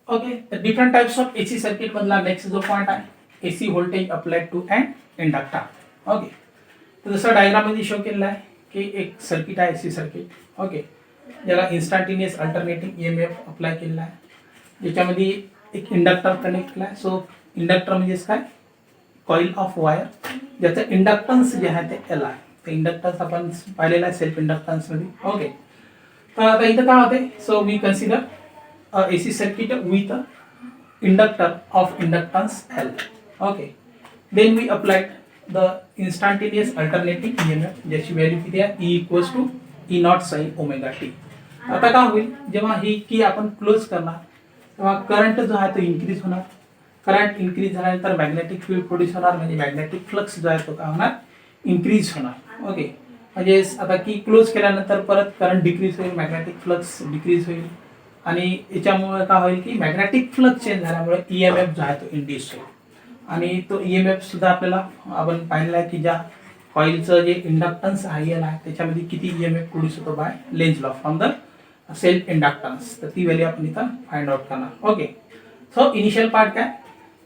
Okay, the different types of AC circuit मधला next जो point आहे AC voltage applied to and inductor. Okay, तर जसं diagram मध्ये शो केलेला आहे की एक सर्किट आहे AC सर्किट. ओके, ज्याला इन्स्टंटेनियस अल्टरनेटिंग EMF अप्लाय केलेला आहे, ज्याच्यामध्ये एक इंडक्टर कनेक्ट केला आहे. सो इंडक्टर म्हणजेच काय, कॉइल ऑफ वायर, ज्याचं इंडक्टन्स जे आहे ते L आहे. तर इंडक्टन्स आपण पाहिलेला आहे सेल्फ इंडक्टन्स मध्ये. ओके, तर आता इथं काय होते, so we consider AC circuit with a inductor of inductance L. Okay, then we applied the instantaneous alternating EMF, ज्याची व्हॅल्यू किती आहे, E equals to E naught sin omega t. आता काय होईल, जेव्हा ही की आपण क्लोज करणार तेव्हा करंट जो आहे तो इन्क्रीज होणार. करंट इन्क्रीज झाल्यानंतर मॅग्नेटिक फील्ड प्रोड्यूस होणार, म्हणजे मॅग्नेटिक फ्लक्स जो आहे तो काय होणार, इन्क्रीज होणार. ओके, म्हणजे आता की क्लोज केल्यानंतर परत करंट डिक्रीज होईल, मॅग्नेटिक फ्लक्स डिक्रीज होईल, आणि याच्यामुळे काय होईल की मॅग्नेटिक फ्लक्स चेंज झाल्यामुळे EMF जो आहे तो इंड्यूस होईल. आणि तो EMF सुद्धा आपल्याला आपण पाहिलेला आहे की ज्या कॉइलचं जे इंडक्टन्स आहे त्याच्यामध्ये किती EMF प्रोड्यूस होतो by Lenz law from the self inductance. तर ती व्हॅल्यू आपण इथं फाइंड आउट करणार. ओके, सो इनिशियल पार्ट काय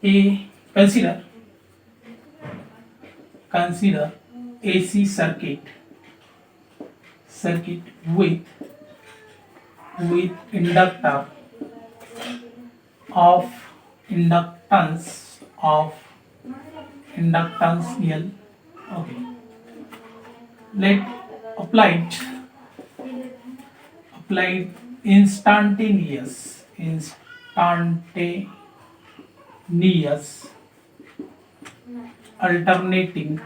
की consider AC circuit with inductor of inductance L. Okay, let applied instantaneous alternating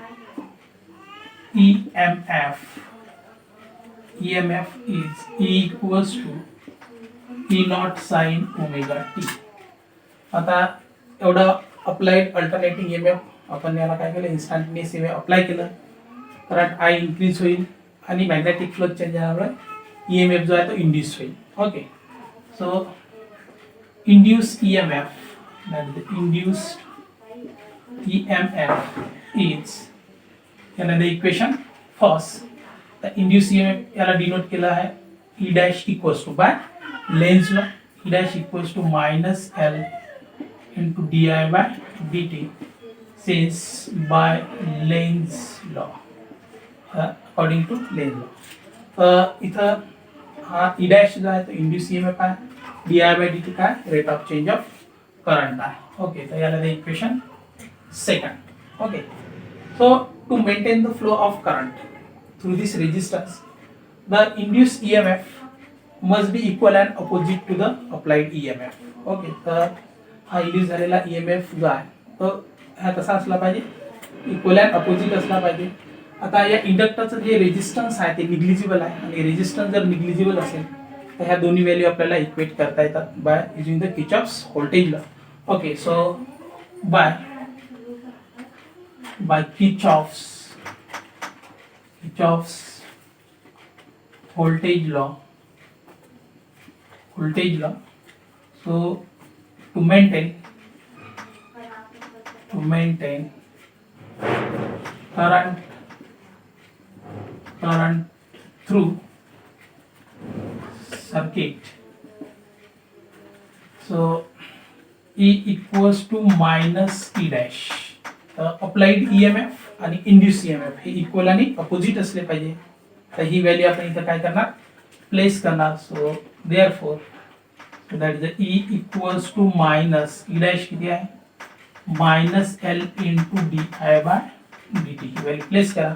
EMF is E equals to E naught sin omega t. आता एवढा applied alternating EMF आपण याला काय केलं, instantaneous EMF apply केलं, current I increase होईल आणि magnetic flux change झाल्यामुळे EMF जो आहे तो इंड्यूस होईल. Okay, so induce EMF, that is induced EMF is another equation. First, the induced EMF याला डिनोट केला आहे E dash equals to by Lenz law, E dash equals to minus L into di by dt since by Lenz law, according to Lenz law. इथं हा E dash जो आहे तो induce EMF आहे, di by dt काय rate of change of current आहे. Okay, तर याला equation second. Okay, so to maintain the flow of current through this resistance, the induced EMF must be equal and opposite to the applied EMF. Okay, तर हा induce झालेला EMF जो आहे तो हा कसा असला पाहिजे, इक्वल अँड अपोजिट असला पाहिजे. आता या इंडक्टरचं जे रेजिस्टन्स आहे ते निग्लिजिबल आहे, आणि रेजिस्टन्स जर निग्लिजिबल असेल तर ह्या दोन्ही व्हॅल्यू आपल्याला इक्वेट करता येतात by using the Kirchhoff's voltage law. Okay, so by Kirchhoff's voltage law. So to maintain current through circuit, so E equals to minus E dash. Applied EMF आणि induce EMF हे equal आणि opposite असले पाहिजे. तर ही value आपण इथं काय करणार, प्लेस करणार. So therefore that is E equals to minus E dash किती आहे, minus L into di by dt. ही व्हॅल्यू प्लेस करा,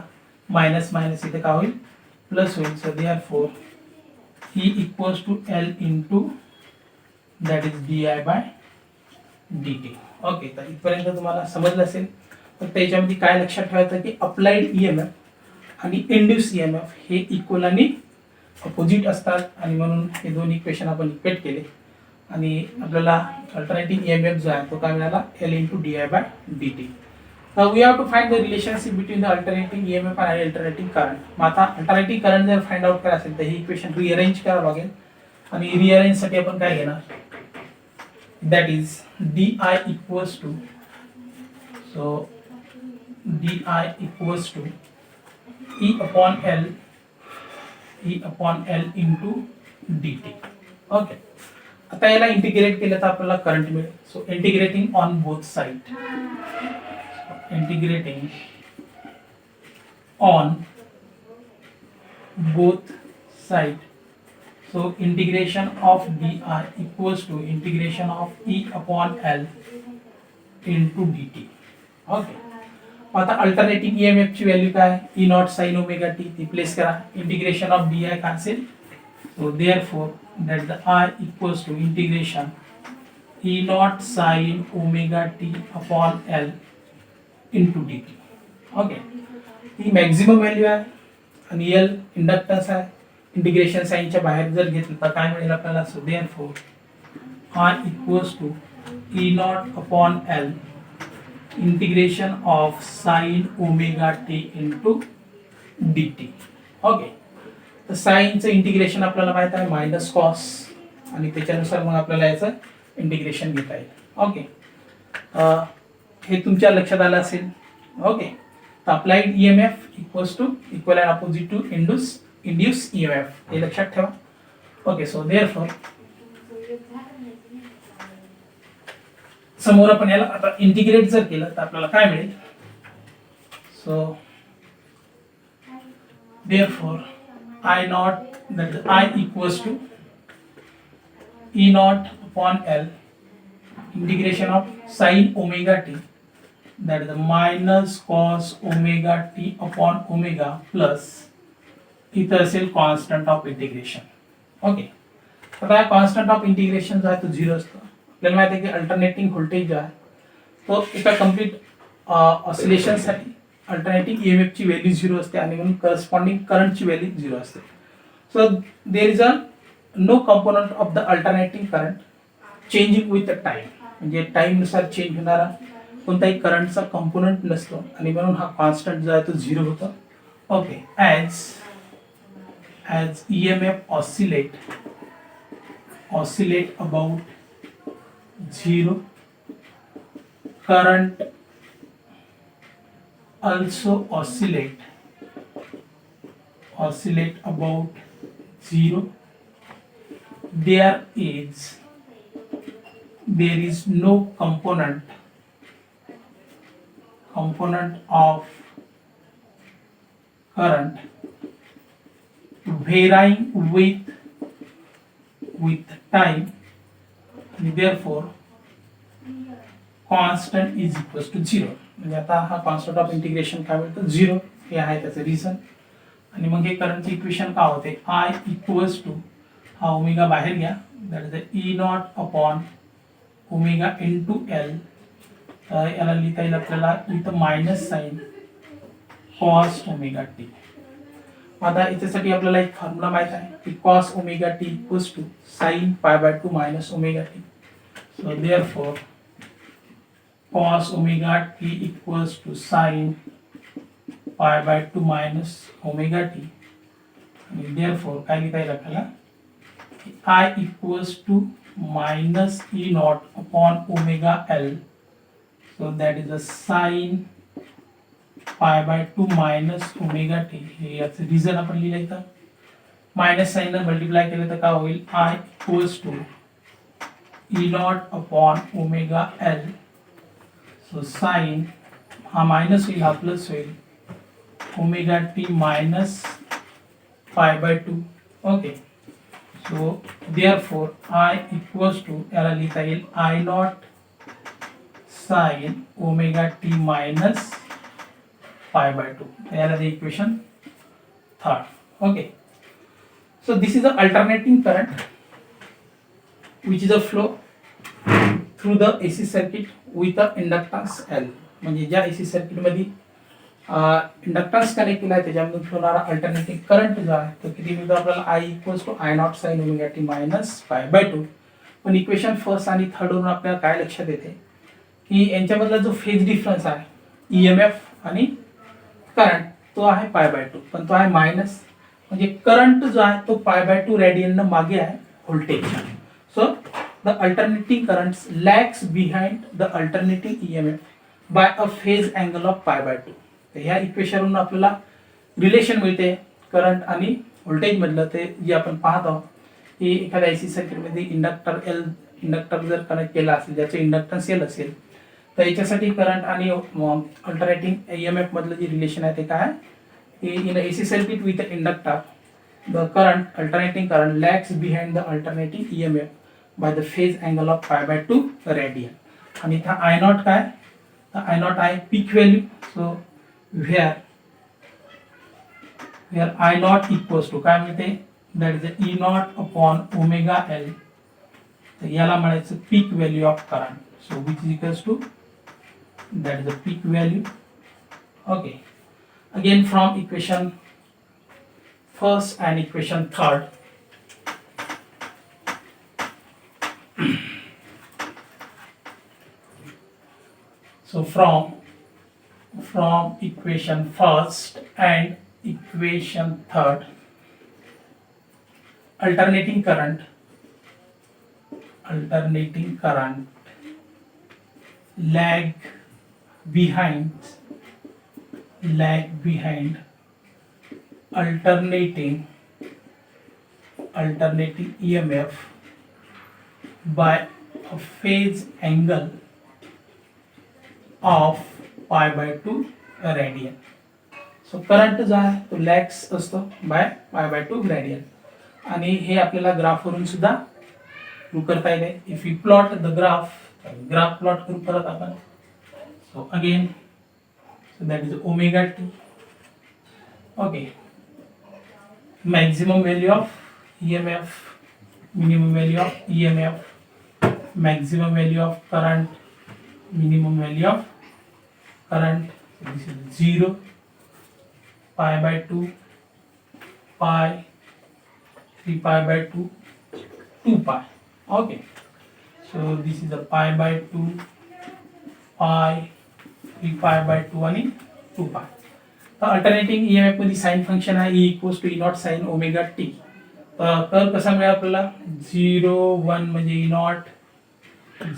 मायनस मायनस इथे काय होईल, प्लस होईल. So therefore E equals to L into that is di by dt. Okay, तर इथपर्यंत तुम्हाला समजलं असेल. फक्त याच्यामध्ये काय लक्षात ठेवायचं की अप्लाइड EMF आणि इंड्यूस EMF हे इक्वल आणि अपोजिट असतात, आणि म्हणून हे दोन इक्वेशन आपण इक्वेट केले, आणि आपल्याला अल्टरनेटिंग EMF जो आहे तो काय मिळाला, L into di by dt. Now we have to find the relationship between the alternating EMF and alternating current. मग आता अल्टरनेटिंग करंट जर फाइंड आउट करायचं असेल तर ही इक्वेशन रिअरेंज करावं लागेल, आणि रिअरेंज साठी आपण काय घेणार, that is di equals to, so di equals to E upon L into dt. Okay, आता याला इंटिग्रेट केलं तर आपल्याला करंट मिळेल. So integrating on both side, integrating on both side. So integration of dr equals to integration of E upon L into dt. Okay, आता alternating EMF ची value काय? E naught sine omega T, ती place करा. Integration of di cancel, so therefore that the I equals to integration E naught sine omega T upon L into dt. Okay, ही maximum value आहे आणि L inductance आहे. Integration साइनच्या बाहेर जर घेतलं तर काय मिळेल आपल्याला? So therefore I equals to E naught upon L integration of sine omega T into D T. Okay, तर साइनचं इंटिग्रेशन आपल्याला माहित आहे मायनस कॉस, आणि त्याच्यानुसार मग आपल्याला याचं इंटिग्रेशन घेता येईल. ओके, हे तुमच्या लक्षात आलं असेल. Okay, applied EMF equals to equal and opposite to induce EMF, हे लक्षात ठेवा. ओके, सो देअरफॉर समोर आपण याला आता इंटिग्रेट जर केलं तर आपल्याला काय मिळेल? So therefore I not that I equals to E not upon L integration of sin omega t, that is the minus cos omega t upon omega plus इथं असेल कॉन्स्टंट ऑफ इंटिग्रेशन. ओके, आता constant of integration जो आहे तो 0 असतो. आपल्याला माहिती आहे की अल्टरनेटिंग व्होल्टेज जो आहे तो एका कम्प्लीट ऑसिलेशनसाठी अल्टरनेटिंग EMF ची व्हॅल्यू 0 असते आणि म्हणून करस्पॉन्डिंग करंटची व्हॅल्यू 0 असते. So there is a no component of the alternating current changing with the time, म्हणजे टाइमनुसार चेंज होणारा कोणताही करंटचा कंपोनंट नसतो आणि म्हणून हा कॉन्स्टंट जो आहे तो 0 होतो. Okay, as EMF oscillate about 0, current also oscillate about 0. There is no component of current varying with time, therefore constant is equals to 0. म्हणजे आता हा कॉन्स्टंट ऑफ इंटिग्रेशन काय मिळतं? 0. हे आहे त्याचं रिझन. आणि मग हे करंटचे इक्वेशन काय होते? I इक्वल्स टू हा ओमेगा बाहेर घ्या, that is E naught upon omega into L. याला लिहिता येईल आपल्याला इथं minus sine cos omega T. आता याच्यासाठी आपल्याला एक फॉर्म्युला माहित आहे की cos omega T equals to sine pi by 2 minus omega T. So therefore cos omega T equals to sine pi by 2 minus omega T. आणि देअरफॉर काय लिहिता येईल आपल्याला? I equals to minus E naught upon omega L. So that is a sin pi by 2 minus omega t. हे याचं reason आपण लिहिलं इथं. मायनस साइन मल्टिप्लाय केलं तर काय होईल? I equals to E naught upon omega L. So sine हा मायनस होईल, हा प्लस होईल, omega T minus pi by 2. Okay, so therefore I equals to याला लिहिता येईल I naught sine omega T minus pi by 2. याला the equation third. Okay, so this is the alternating current which is a flow through the AC circuit with the inductance L. म्हणजे ज्या AC circuit मध्ये inductance connect केला आहे त्याच्यामधून होणारा alternating current जो आहे तो किती मिळतो आपल्याला? I equals to I naught sine omega T minus pi by 2. पण इक्वेशन फर्स्ट आणि थर्ड वरून आपल्याला काय लक्षात येते की यांच्यामधला जो फेज डिफरन्स आहे EMF आणि करंट तो आहे पाय बाय 2, पण तो आहे मायनस, म्हणजे करंट जो आहे तो पाय बाय 2 रेडियन मागे आहे व्होल्टेजच्या. So the alternating currents lags behind the alternating EMF by a phase angle of pi by 2. तर ह्या इक्वेशनवरून आपल्याला रिलेशन मिळते करंट आणि व्होल्टेज मधलं, ते जे आपण पाहत आहोत की एखाद्या एसी सर्किटमध्ये इंडक्टर जर कनेक्ट केला असेल, ज्याचं इंडक्टन्स एल असेल, तर याच्यासाठी करंट आणि अल्टरनेटिंग ईएमएफ मधलं जे रिलेशन आहे ते काय आहे की in AC circuit with inductor the current alternating current lags behind the alternating EMF by the phase angle of π/2 radian. आणि इथं आय नॉट काय, तर आय नॉट आहे peak value. So where I naught equals to काय म्हणते, that is E naught upon omega L. तर याला म्हणायचं peak value of current. So which is equals to that is the peak value. Okay, again from equation first and equation third, so from equation first and equation third, alternating current lag behind alternating EMF by a phase angle of π/2 radian. So current जो आहे तो लॅग्स असतो bye π/2 radian. आणि हे आपल्याला ग्राफवरून सुद्धा prove करता येते. If you plot the graph plot करू परत आपण. So again, so that is omega t. Okay, maximum value of EMF, minimum value of EMF, maximum value of current, minimum value of current. So this is 0, π/2, pi, 3π/2, 2 pi. Okay, so this is a π/2, pi, 3π/2 आणि 2π. तर alternating EMF मध्ये sine function आहे E equals to E naught sine omega T. तर कसा मिळेल आपल्याला 0 1 म्हणजे E not,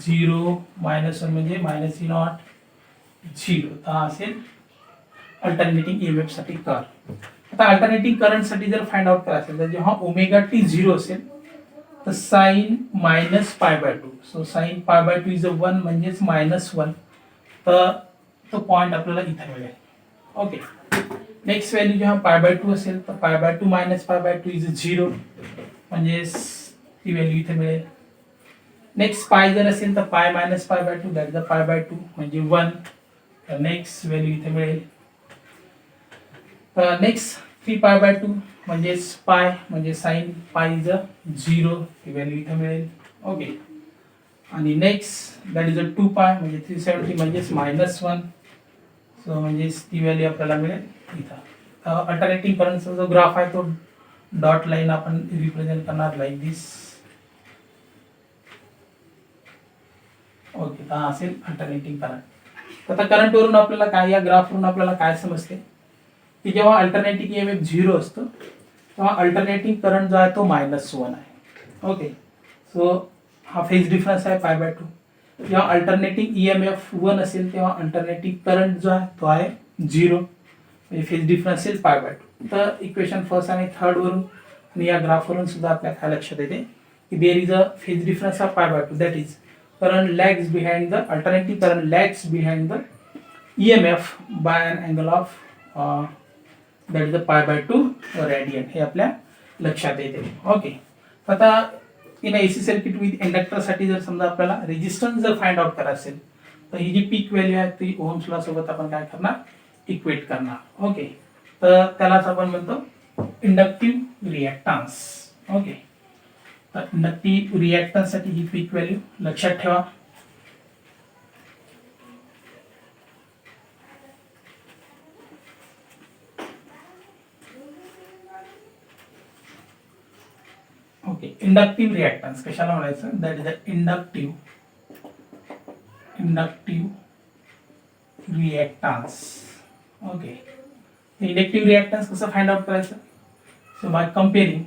0 -1 म्हणजे मायनस ई नॉट, 0. तर असेल अल्टरनेटिंग ईएमएफ साठी कर. आता अल्टरनेटिंग करंट साठी जर फाइंड आउट करायचं असेल तर जेव्हा ओमेगा टी 0 असेल तर साइन -π/2. सो साइन π/2 इज 1 म्हणजेच -1. तर तो पॉइंट आपल्याला इथे मिळेल. ओके, नेक्स्ट व्हॅल्यू जेव्हा π/2 असेल तर π/2 -π/2 इज 0 म्हणजे ती व्हॅल्यू इथे मिळेल. नेक्स्ट पाय जर असेल तर पाय -π/2 दॅट इज π/2 म्हणजे 1. तर नेक्स्ट व्हॅल्यू इथे मिळेल. तर नेक्स्ट 3π/2 म्हणजेच पाय म्हणजे साइन पाय इज 0, ती व्हॅल्यू इथे मिळेल. ओके, आणि नेक्स्ट दॅट इज 2π म्हणजे 370 म्हणजेच -1. सो म्हणजे ती व्हॅल्यू आपल्याला मिळेल इथं. अल्टरनेटिंग करंटचा जो ग्राफ आहे तो डॉट लाईन आपण रिप्रेझेंट करणार लाईक दिस. ओके, तर असेल अल्टरनेटिंग करंट. आता करंट वरून आपल्याला काय, या ग्राफ वरून आपल्याला काय समजते की जेव्हा अल्टरनेटिंग ईएमएफ 0 असतो तेव्हा अल्टरनेटिंग करंट जो आहे तो -1 आहे. ओके, सो हा फेज डिफरन्स आहे π/2. जेव्हा अल्टरनेटिंग ईएमएफ 1 असेल तेव्हा अल्टरनेटिंग करंट जो आहे तो आहे 0 म्हणजे फेज डिफरन्स असेल π/2. तर इक्वेशन फर्स्ट आणि थर्ड वरून आणि या ग्राफ वरून सुद्धा आपल्या काय लक्षात येते की there is a phase difference of π/2 that is current lags behind the alternating current lags behind the EMF by an angle of that is the π/2 radian. हे आपल्या लक्षात येते. ओके, आता in AC circuit with inductor साठी जर समजा आपल्याला resistance जर फाइंड आउट करायचं असेल तर ही जी पीक व्हॅल्यू आहे ती ओहम्स लॉ सोबत आपण काय करणार, इक्वेट करणार. ओके, तर त्यालाच आपण म्हणतो इंडक्टिव्ह रिएक्टन्स. ओके, तर इंडक्टिव्ह रिएक्टन्स साठी ही पीक व्हॅल्यू लक्षात ठेवा. ओके, इंडक्टिव्ह रिएक्टन्स कशाला म्हणायचं, that is a inductive reactance. Okay, inductive reactance कसं फाइंड आउट करायचं, so by comparing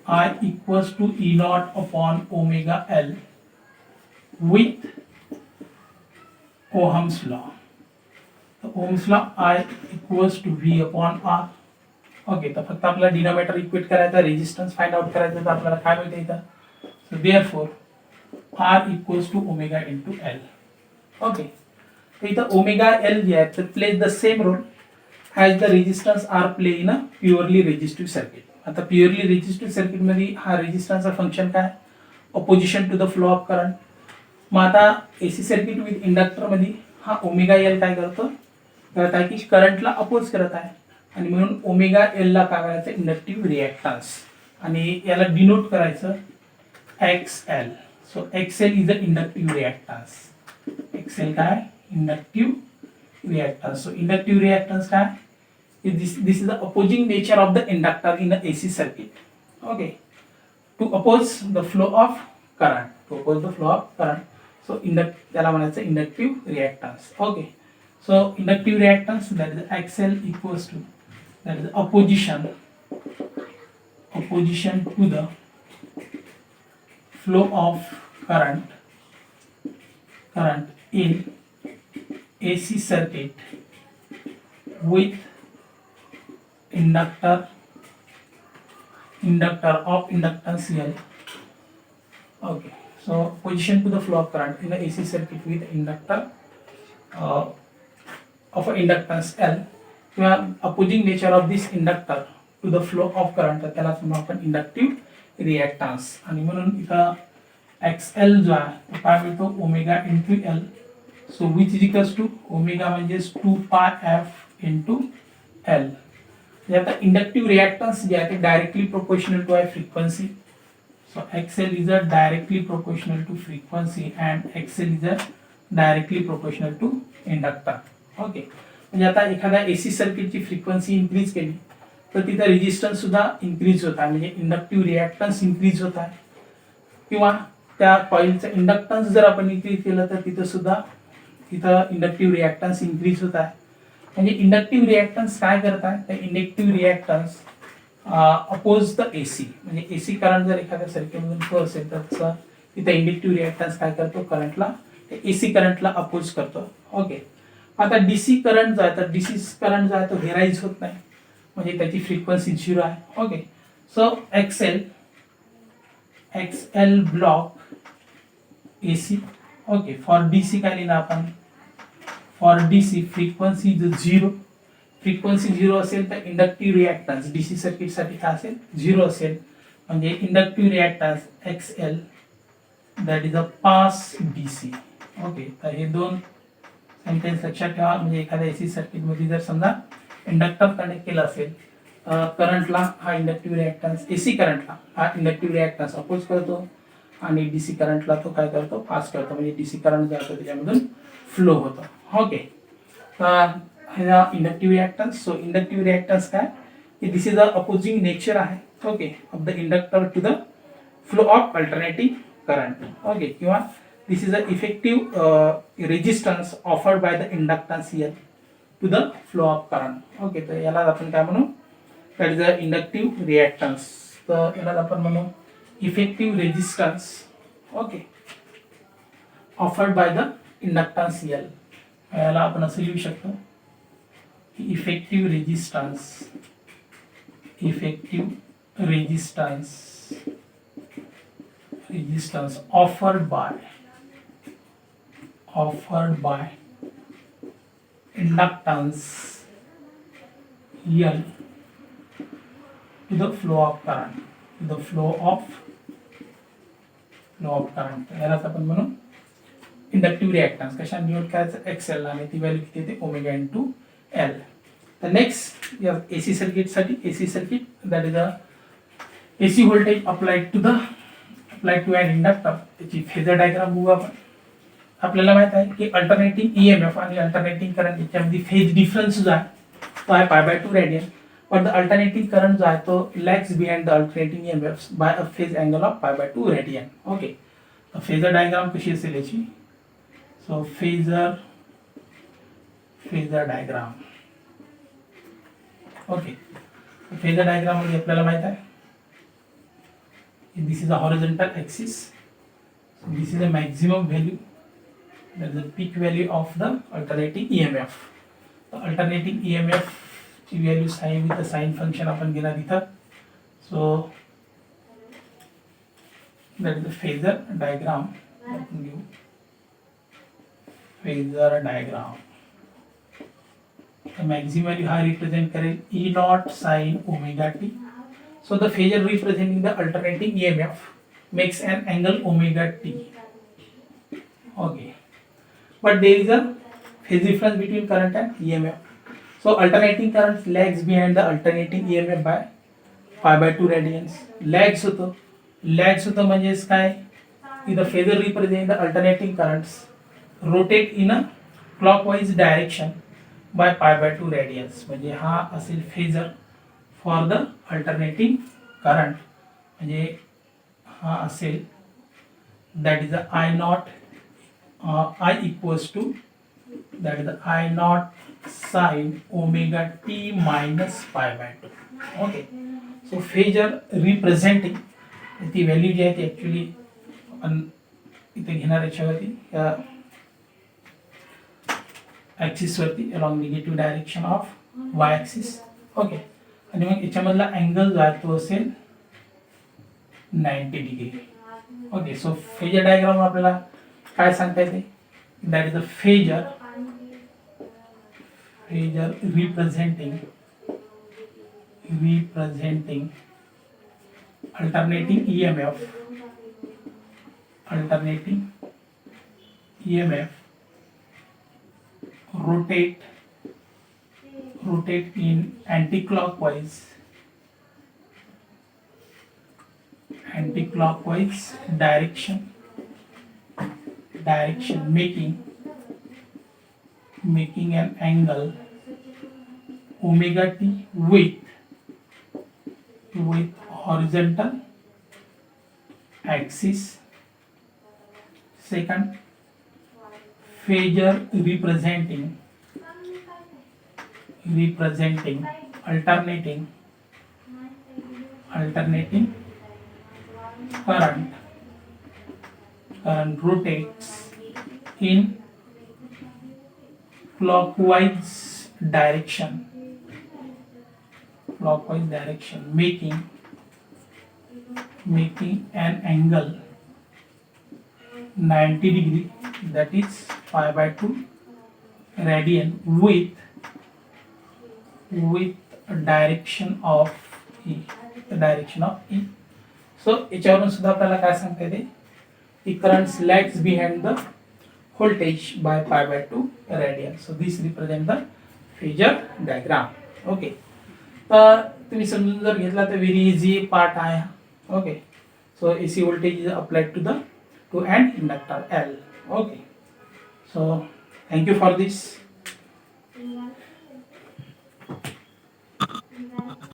I equals to E naught upon omega L with Ohm's law. Ohm's law I equals to V upon R. Okay, तर फक्त आपल्याला denominator equate करायचा, resistance find out करायचा, तर आपल्याला काय मिळते इथं. So therefore R equals to omega into L. Okay, तर इथं ओमेगा L जे आहे तर plays the same role as the resistance R play in a purely resistive circuit. आता प्युअरली रेजिस्टिव्ह सर्किटमध्ये हा रेजिस्टन्सचा फंक्शन काय, opposition to the flow of current. मग आता एसी सर्किट विथ इंडक्टरमध्ये हा ओमेगा एल काय करत आहे की करंटला अपोज करत आहे, आणि म्हणून ओमेगा एलला काय करायचं, इंडक्टिव्ह रिॲक्टन्स, आणि याला डिनोट करायचं XL. So XL is a inductive reactance. XL काय, inductive reactance. So inductive reactance काय, this is the opposing nature of the inductor in a AC circuit. Okay, to oppose the flow of current, to oppose the flow of current. So त्याला म्हणायचं inductive reactance. Okay, so inductive reactance that is XL equals to that is opposition to the flow of current in AC circuit with inductor of inductance L. Okay, so opposition to the flow of current in the AC circuit with inductor of a inductance L, किंवा opposing nature of this inductor to the flow of current, तर त्यालाच म्हणून आपण inductive reactance. आणि म्हणून इथं XL जो आहे तो काय मिळतो, omega into L. So which is equals to omega म्हणजेच 2πf इंटू L. म्हणजे आता इंडक्टिव्ह रिॲक्टन्स जे आहे ते डायरेक्टली प्रोपोर्शनल टू आहे frequency. So XL is a directly proportional to frequency and XL is a directly proportional to inductor. Okay, म्हणजे आता एखाद्या एसी सर्किटची फ्रिक्वेन्सी इन्क्रीज केली तर तिथं रेजिस्टन्स सुद्धा इन्क्रीज होत आहे, म्हणजे इंडक्टिव्ह रिॲक्टन्स इन्क्रीज होत आहे, किंवा त्या कॉइलचं इंडक्टन्स जर आपण इन्क्रीज केलं तर तिथं सुद्धा इंडक्टिव्ह रिॲक्टन्स इन्क्रीज होत आहे. म्हणजे इंडक्टिव्ह रिॲक्टन्स काय करत आहे, तर inductive reactance oppose the AC, म्हणजे एसी करंट जर एखाद्या सर्किटमधून फ्लो असेल तर तसं तिथं इंडक्टिव्ह रिॲक्टन्स काय करतो, करंटला, एसी करंटला अपोज करतो. ओके, आता डीसी करंट जो आहे तर डीसी करंट जो आहे तो व्हेराइज होत नाही, म्हणजे त्याची फ्रिक्वेन्सी 0 आहे. Okay, so XL block AC. Okay, for DC काय लिहिलं आपण, for DC frequency is 0. Frequency 0 असेल तर इंडक्टिव्ह रिॲक्टन्स डीसी सर्किटसाठी काय असेल, 0 असेल, म्हणजे inductive reactance XL that is a pass DC. Okay, तर हे दोन सेंटेन्स लक्षात ठेवा. म्हणजे एखाद्या एसी सर्किटमध्ये जर समजा इंडक्टर कनेक्ट केला असेल, करंटला हा इंडक्टिव्ह रिॲक्टन्स, एसी करंटला हा इंडक्टिव्ह रिॲक्टन्स अपोज करतो, आणि डीसी करंटला तो काय करतो, पास करतो, म्हणजे डीसी करंट जो असतो त्याच्यामधून फ्लो होतो. ओके, तर ह्या inductive reactance. So inductive reactance काय, की this is the opposing nature आहे, okay, of the inductor to the flow of alternating current. Okay, किंवा this is the effective resistance offered by the inductance here to the flow of current. Okay, तर याला आपण काय म्हणू, that is the inductive reactance. तर याला आपण म्हणू effective resistance, okay, offered by the inductance L. याला आपण असं लिहू शकतो की effective resistance offered by inductance L to the flow of current, यालाच आपण म्हणू इंडक्टिव्ह रिॲक्टन्स. कशा निवड करायचं, XL, आणि ती व्हॅल्यू किती येते, ओमेगा इंटू L. तर नेक्स्ट या एसी सर्किटसाठी, AC circuit that is a AC voltage applied to an inductor. त्याची फेजर डायग्राम बघू आपण. आपल्याला माहित आहे की अल्टरनेटिंग ईएमएफ आणि अल्टरनेटिंग करंट याच्यामध्ये फेज डिफरन्स जो आहे तो आहे π/2 रेडियन, पण द अल्टरनेटिंग करंट जो आहे तो lags behind the alternating EMF by a phase angle of π/2 radian. Okay, तर फेजर डायग्राम कशी असेल याची. So phasor diagram. Okay, phasor diagram मध्ये आपल्याला माहित आहे this is a horizontal axis, so this is a maximum value, that is the peak value of the alternating EMF. Alternating EMF ची value sine with sine function आपण घेणार इथं. So that is the phasor diagram. आपण घेऊ phasor diagram. The maximum value हा represent करेल E naught sin omega t. So the phasor representing the alternating EMF makes an angle omega t. Okay, but there is a phase difference between current and EMF. So alternating current lags behind the alternating EMF by pi by 2 radians. Lags होतं म्हणजेच काय, the phasor representing the alternating currents rotate in a clockwise direction by pi by 2 radians. म्हणजे हा असेल phasor for the alternating current. म्हणजे हा असेल that is the I naught I equals to that is the I naught sin omega t minus pi by 2. Okay, so phasor representing ती value जी आहे ती ॲक्च्युली आपण इथे घेणार याच्यावरती या ॲक्सिसवरती along negative direction of Y axis. Okay, आणि मग याच्यामधला अँगल जो आहे तो असेल 90 degree. Okay, so phasor diagram आपल्याला काय सांगता येते, that is the phasor representing alternating EMF rotate in anti-clockwise direction making an angle omega t with horizontal axis. Second, phasor representing alternating current rotates in clockwise direction making an angle 90 degree, that is pi by 2 radian with direction of E. So याच्यावरून सुद्धा आपल्याला काय सांगता येते, the current lags behind the voltage by pi by 2 radian. So this represent the phasor diagram. Okay, तर तुम्ही समजून जर घेतला तर व्हेरी इझी पार्ट आहे. Okay, so AC voltage is applied to an inductor L. Okay, so thank you for this.